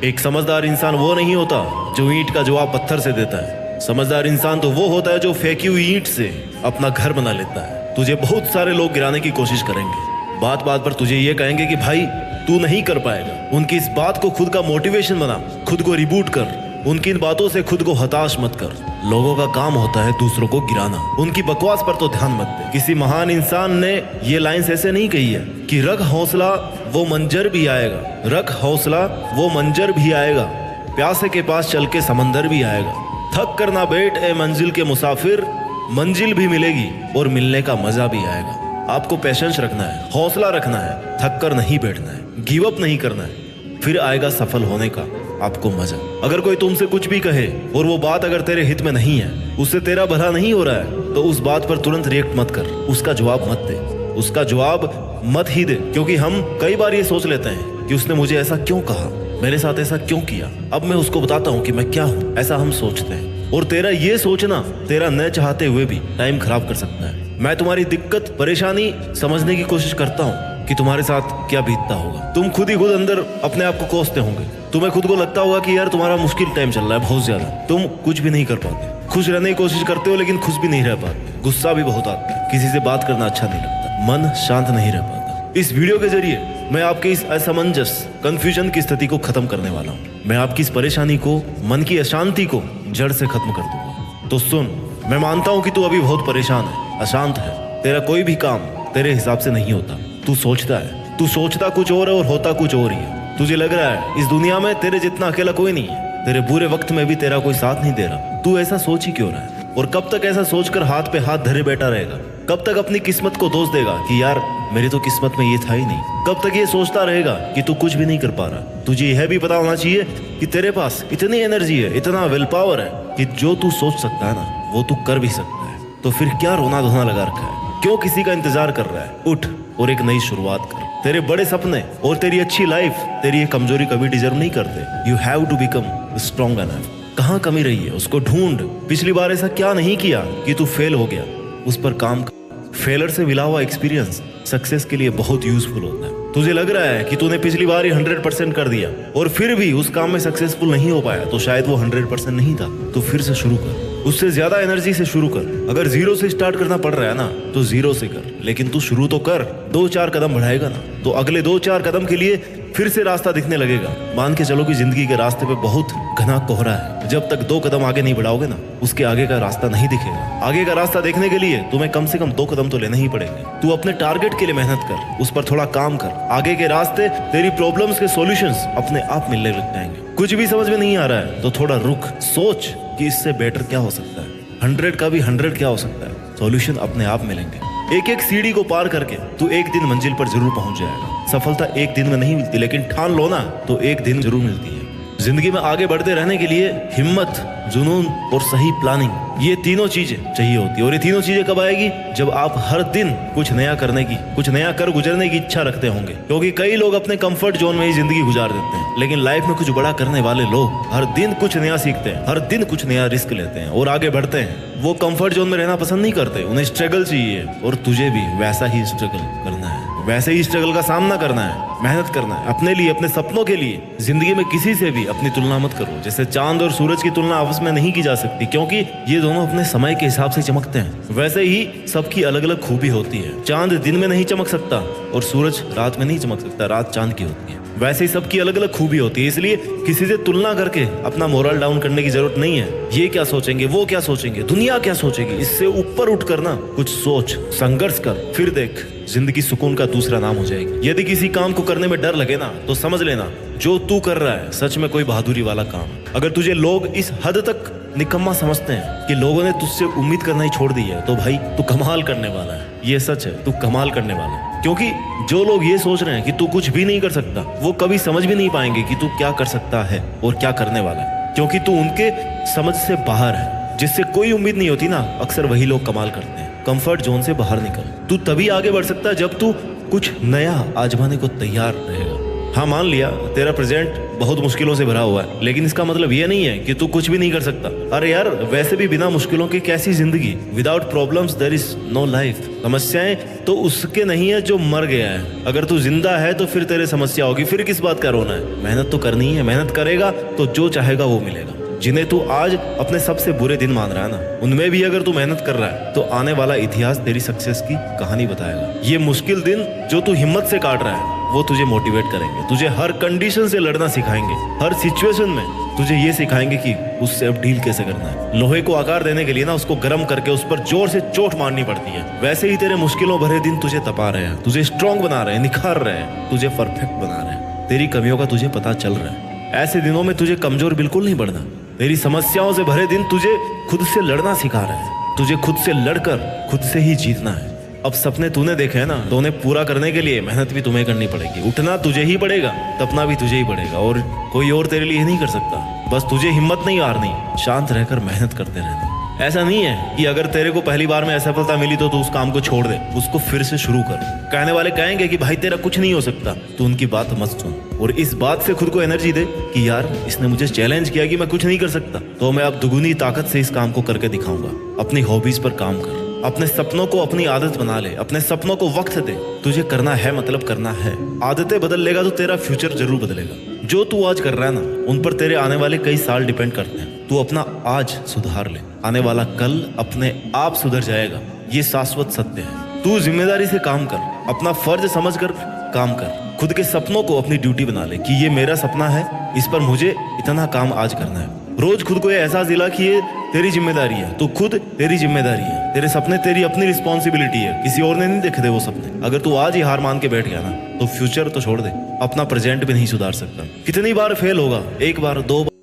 एक समझदार इंसान वो नहीं होता जो ईंट का जवाब पत्थर से देता है। समझदार इंसान तो वो होता है जो फेंकी हुई ईंट से अपना घर बना लेता है। तुझे बहुत सारे लोग गिराने की कोशिश करेंगे, बात बात पर तुझे ये कहेंगे कि भाई तू नहीं कर पाएगा। उनकी इस बात को खुद का मोटिवेशन बना, खुद को रिबूट कर। उनकी इन बातों से खुद को हताश मत कर। लोगों का काम होता है दूसरों को गिराना, उनकी बकवास पर तो ध्यान मत दे। किसी महान इंसान ने ये लाइंस ऐसे नहीं कही है कि रख हौसला वो मंजर भी आएगा, रख हौसला वो मंजर भी आएगा, प्यासे के पास चल के समंदर भी आएगा। थक कर ना बैठ ए मंजिल के मुसाफिर, मंजिल भी मिलेगी और मिलने का मजा भी आएगा। आपको पेशेंस रखना है, हौसला रखना है, थक कर नहीं बैठना है, गिव अप नहीं करना है, फिर आएगा सफल होने का आपको मजा। अगर कोई तुमसे कुछ भी कहे और वो बात अगर तेरे हित में नहीं है, उससे तेरा भला नहीं हो रहा है, तो उस बात पर तुरंत रिएक्ट मत कर, उसका जवाब मत दे, उसका जवाब मत ही दे। क्योंकि हम कई बार ये सोच लेते हैं कि उसने मुझे ऐसा क्यों कहा, मेरे साथ ऐसा क्यों किया, अब मैं उसको बताता हूँ कि मैं क्या हूँ, ऐसा हम सोचते हैं। और तेरा ये सोचना तेरा न चाहते हुए भी टाइम खराब कर सकता है। मैं तुम्हारी दिक्कत परेशानी समझने की कोशिश करता हूँ कि तुम्हारे साथ क्या बीतता होगा। तुम खुद ही खुद अंदर अपने आप को कोसते होंगे। तुम्हें खुद को लगता होगा कि यार तुम्हारा मुश्किल टाइम चल रहा है बहुत ज्यादा, तुम कुछ भी नहीं कर पाते, खुश रहने की कोशिश करते हो लेकिन खुश भी नहीं रह पाते, गुस्सा भी बहुत आता है, किसी से बात करना अच्छा नहीं लगता, मन शांत नहीं रह पाता। इस वीडियो के जरिए मैं आपके इस असमंजस कंफ्यूजन की स्थिति को खत्म करने वाला हूँ। मैं आपकी इस परेशानी को, मन की अशांति को जड़ से खत्म कर दूंगा। तो सुन, मैं मानता हूँ कि तू अभी बहुत परेशान है, अशांत है, तेरा कोई भी काम तेरे हिसाब से नहीं होता। तू सोचता कुछ और है और होता कुछ और ही है। तुझे लग रहा है इस दुनिया में तेरे जितना अकेला कोई नहीं है, तेरे बुरे वक्त में भी तेरा कोई साथ नहीं दे रहा। तू ऐसा सोच ही क्यों रहा है? और कब तक ऐसा सोचकर हाथ पे हाथ धरे बैठा रहेगा? कब तक अपनी किस्मत को दोष देगा कि यार मेरी तो किस्मत में ये था ही नहीं? कब तक ये सोचता रहेगा कि तू कुछ भी नहीं कर पा रहा? तुझे यह भी पता होना चाहिए कि तेरे पास इतनी एनर्जी है, इतना विल पावर है कि जो तू सोच सकता है ना, वो तू कर भी सकता है। तो फिर क्या रोना धोना लगा रखा है? क्यों किसी का इंतजार कर रहा है? उठ और एक नई शुरुआत कर। तेरे बड़े सपने और तेरी अच्छी लाइफ तेरी ये कमजोरी कभी डिजर्व नहीं करते। You have to become strong enough. कहाँ कमी रही है उसको ढूंढ। पिछली बार ऐसा क्या नहीं किया कि तू फेल हो गया, उस पर काम कर। फेलर से मिला हुआ एक्सपीरियंस सक्सेस के लिए बहुत यूजफुल होता है। तुझे लग रहा है कि तूने पिछली बार ही 100% कर दिया और फिर भी उस काम में सक्सेसफुल नहीं हो पाया, तो शायद वो 100% नहीं था। तो फिर से शुरू कर, उससे ज्यादा एनर्जी से शुरू कर। अगर जीरो से स्टार्ट करना पड़ रहा है ना, तो जीरो से कर, लेकिन तू शुरू तो कर। 2-4 कदम बढ़ाएगा ना, तो अगले 2-4 कदम के लिए फिर से रास्ता दिखने लगेगा। मान के चलो कि जिंदगी के रास्ते पे बहुत घना कोहरा है। जब तक 2 कदम आगे नहीं बढ़ाओगे ना, उसके आगे का रास्ता नहीं दिखेगा। आगे का रास्ता देखने के लिए तुम्हें कम से कम 2 कदम तो लेने ही पड़ेंगे। तू अपने टारगेट के लिए मेहनत कर, उस पर थोड़ा काम कर। आगे के रास्ते, तेरी प्रॉब्लम्स के सॉल्यूशंस अपने आप मिलने लग जाएंगे। कुछ भी समझ में नहीं आ रहा है तो थोड़ा रुक, सोच कि इससे बेटर क्या हो सकता है, 100 का भी 100 क्या हो सकता है। सॉल्यूशन अपने आप मिलेंगे। एक एक सीढ़ी को पार करके तू एक दिन मंजिल पर जरूर पहुंच जाएगा। सफलता एक दिन में नहीं मिलती, लेकिन ठान लो ना तो एक दिन जरूर मिलती है। जिंदगी में आगे बढ़ते रहने के लिए हिम्मत, जुनून और सही प्लानिंग, ये तीनों चीजें चाहिए होती है। और ये तीनों चीजें कब आएगी? जब आप हर दिन कुछ नया करने की, कुछ नया कर गुजरने की इच्छा रखते होंगे। क्योंकि कई लोग अपने कंफर्ट जोन में ही जिंदगी गुजार देते हैं, लेकिन लाइफ में कुछ बड़ा करने वाले लोग हर दिन कुछ नया सीखते हैं, हर दिन कुछ नया रिस्क लेते हैं और आगे बढ़ते हैं। वो कंफर्ट जोन में रहना पसंद नहीं करते, उन्हें स्ट्रगल चाहिए। और तुझे भी वैसा ही स्ट्रगल करना है, वैसे ही स्ट्रगल का सामना करना है, मेहनत करना है अपने लिए, अपने सपनों के लिए। जिंदगी में किसी से भी अपनी तुलना मत करो। जैसे चांद और सूरज की तुलना आपस में नहीं की जा सकती, क्योंकि ये दोनों अपने समय के हिसाब से चमकते हैं। वैसे ही सबकी अलग अलग खूबी होती है। चांद दिन में नहीं चमक सकता और सूरज रात में नहीं चमक सकता, रात चांद की होती है। वैसे ही सबकी अलग अलग खूबी होती है, इसलिए किसी से तुलना करके अपना मोरल डाउन करने की जरूरत नहीं है। ये क्या सोचेंगे, वो क्या सोचेंगे, दुनिया क्या सोचेगी, इससे ऊपर उठ कर ना कुछ सोच, संघर्ष कर, फिर देख जिंदगी सुकून का दूसरा नाम हो जाएगी। यदि किसी काम को करने में डर लगे ना, तो समझ लेना जो तू कर रहा है सच में कोई बहादुरी वाला काम है। अगर तुझे लोग इस हद तक निकम्मा समझते हैं कि लोगों ने तुझसे उम्मीद करना ही छोड़ दी है, तो भाई तू कमाल करने वाला है। ये सच है, तू कमाल करने वाला है। क्योंकि जो लोग ये सोच रहे हैं कि तू कुछ भी नहीं कर सकता, वो कभी समझ भी नहीं पाएंगे कि तू क्या कर सकता है और क्या करने वाला है। क्योंकि तू उनके समझ से बाहर है। जिससे कोई उम्मीद नहीं होती ना, अक्सर वही लोग कमाल करते हैं। कंफर्ट जोन से बाहर निकल। तू तभी आगे बढ़ सकता है जब तू कुछ नया आजमाने को तैयार रहेगा। हाँ मान लिया तेरा प्रेजेंट बहुत मुश्किलों से भरा हुआ है, लेकिन इसका मतलब ये नहीं है कि तू कुछ भी नहीं कर सकता। अरे यार वैसे भी बिना मुश्किलों की कैसी जिंदगी, without problems there is no life. समस्याएं तो उसके नहीं है जो मर गया है, अगर तू जिंदा है तो फिर तेरे समस्या होगी, फिर किस बात का रोना है। मेहनत तो करनी है, मेहनत करेगा तो जो चाहेगा वो मिलेगा। जिन्हें तू आज अपने सबसे बुरे दिन मान रहा है ना, उनमें भी अगर तू मेहनत कर रहा है तो आने वाला इतिहास तेरी सक्सेस की कहानी बताएगा। ये मुश्किल दिन जो तू हिम्मत से काट रहा है वो तुझे मोटिवेट करेंगे, तुझे हर कंडीशन से लड़ना सिखाएंगे, हर सिचुएशन में तुझे ये सिखाएंगे कि उससे अब डील कैसे करना है। लोहे को आकार देने के लिए ना उसको गर्म करके उस पर जोर से चोट मारनी पड़ती है। वैसे ही तेरे मुश्किलों भरे दिन तुझे तपा रहे हैं, तुझे स्ट्रांग बना रहे हैं, निखार रहे हैं, तुझे परफेक्ट बना रहे हैं। तेरी कमियों का तुझे पता चल रहा है। ऐसे दिनों में तुझे कमजोर बिल्कुल नहीं बढ़ना। तेरी समस्याओं से भरे दिन तुझे खुद से लड़ना सिखा रहे हैं, तुझे खुद से लड़कर खुद से ही जीतना है। अब सपने तूने देखे हैं ना, तो उन्हें पूरा करने के लिए मेहनत भी तुम्हें करनी पड़ेगी। उठना तुझे ही पड़ेगा, तपना भी तुझे ही पड़ेगा, और कोई और तेरे लिए नहीं कर सकता। बस तुझे हिम्मत नहीं हारनी, शांत रहकर मेहनत करते रहना। ऐसा नहीं है कि अगर तेरे को पहली बार में असफलता मिली तो तू उस काम को छोड़ दे, उसको फिर से शुरू कर। कहने वाले कहेंगे कि भाई तेरा कुछ नहीं हो सकता, तो उनकी बात मत सुन और इस बात से खुद को एनर्जी दे कि यार इसने मुझे चैलेंज किया कि मैं कुछ नहीं कर सकता, तो मैं अब दुगुनी ताकत से इस काम को करके दिखाऊंगा। अपनी हॉबीज पर काम कर, अपने सपनों को अपनी आदत बना ले, अपने सपनों को वक्त दे। तुझे करना है मतलब करना है। आदतें बदल लेगा तो तेरा फ्यूचर जरूर बदलेगा। जो तू आज कर रहा है ना, उन पर तेरे आने वाले कई साल डिपेंड करते हैं। तू अपना आज सुधार ले, आने वाला कल अपने आप सुधर जाएगा। ये शाश्वत सत्य है। तू जिम्मेदारी से काम कर, अपना फर्ज समझकर काम कर। खुद के सपनों को अपनी ड्यूटी बना ले कि ये मेरा सपना है, इस पर मुझे इतना काम आज करना है। रोज खुद को ये एहसास दिला कि ये तेरी जिम्मेदारी है, तो खुद तेरी जिम्मेदारी है। तेरे सपने तेरी अपनी रिस्पॉन्सिबिलिटी है, किसी और ने नहीं देखे थे वो सपने। अगर तू आज ही हार मान के बैठ गया ना, तो फ्यूचर तो छोड़ दे, अपना प्रेजेंट भी नहीं सुधार सकता। कितनी बार फेल होगा, एक बार, दो बार,